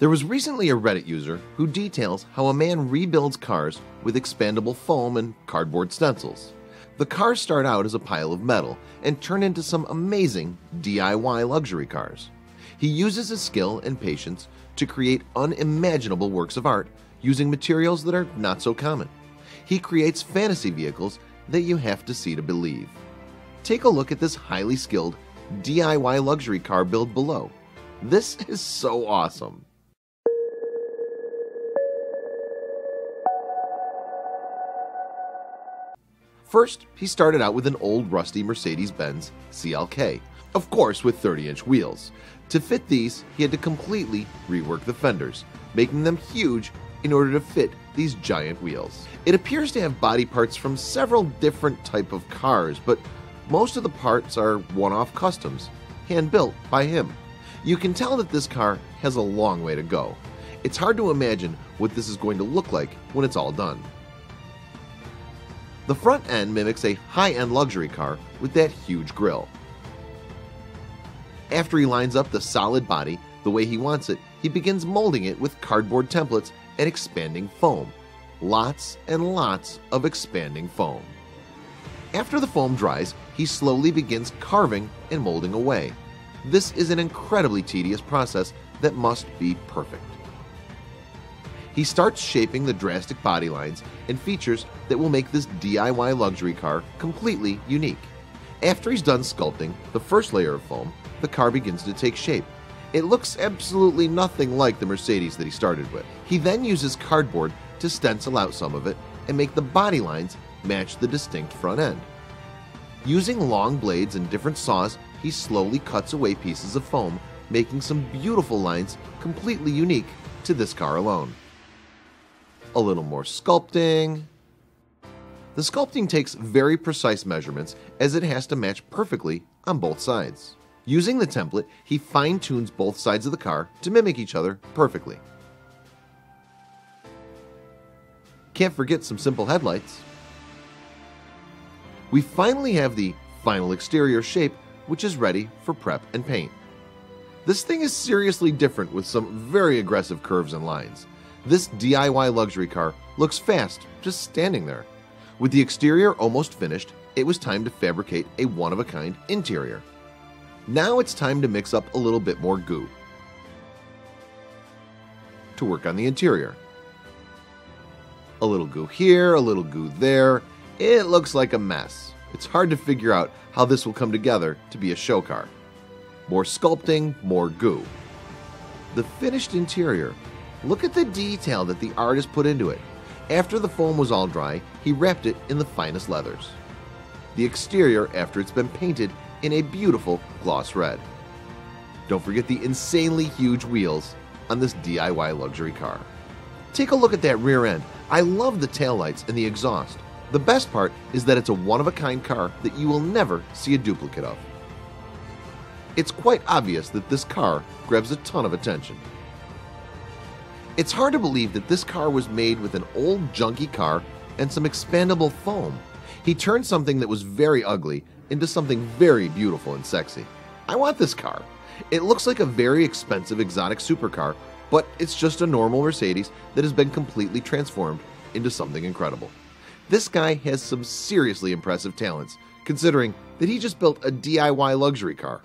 There was recently a Reddit user who details how a man rebuilds cars with expandable foam and cardboard stencils. The cars start out as a pile of metal and turn into some amazing DIY luxury cars. He uses his skill and patience to create unimaginable works of art using materials that are not so common. He creates fantasy vehicles that you have to see to believe. Take a look at this highly skilled DIY luxury car build below. This is so awesome. First, he started out with an old rusty Mercedes-Benz CLK, of course with 30-inch wheels. To fit these, he had to completely rework the fenders, making them huge in order to fit these giant wheels. It appears to have body parts from several different types of cars, but most of the parts are one-off customs, hand-built by him. You can tell that this car has a long way to go. It's hard to imagine what this is going to look like when it's all done. The front end mimics a high-end luxury car with that huge grille. After he lines up the solid body the way he wants it, he begins molding it with cardboard templates and expanding foam. Lots and lots of expanding foam. After the foam dries, he slowly begins carving and molding away. This is an incredibly tedious process that must be perfect. He starts shaping the drastic body lines and features that will make this DIY luxury car completely unique. After he's done sculpting the first layer of foam, the car begins to take shape. It looks absolutely nothing like the Mercedes that he started with. He then uses cardboard to stencil out some of it and make the body lines match the distinct front end. Using long blades and different saws, he slowly cuts away pieces of foam, making some beautiful lines completely unique to this car alone. A little more sculpting. The sculpting takes very precise measurements as it has to match perfectly on both sides. Using the template, he fine-tunes both sides of the car to mimic each other perfectly. Can't forget some simple headlights. We finally have the final exterior shape, which is ready for prep and paint. This thing is seriously different with some very aggressive curves and lines. This DIY luxury car looks fast just standing there. With the exterior almost finished, it was time to fabricate a one-of-a-kind interior. Now it's time to mix up a little bit more goo to work on the interior. A little goo here, a little goo there. It looks like a mess. It's hard to figure out how this will come together to be a show car. More sculpting, more goo. The finished interior. Look at the detail that the artist put into it. After the foam was all dry, he wrapped it in the finest leathers. The exterior after it's been painted in a beautiful gloss red. Don't forget the insanely huge wheels on this DIY luxury car. Take a look at that rear end. I love the taillights and the exhaust. The best part is that it's a one-of-a-kind car that you will never see a duplicate of. It's quite obvious that this car grabs a ton of attention. It's hard to believe that this car was made with an old junky car and some expandable foam. He turned something that was very ugly into something very beautiful and sexy. I want this car. It looks like a very expensive exotic supercar, but it's just a normal Mercedes that has been completely transformed into something incredible. This guy has some seriously impressive talents, considering that he just built a DIY luxury car.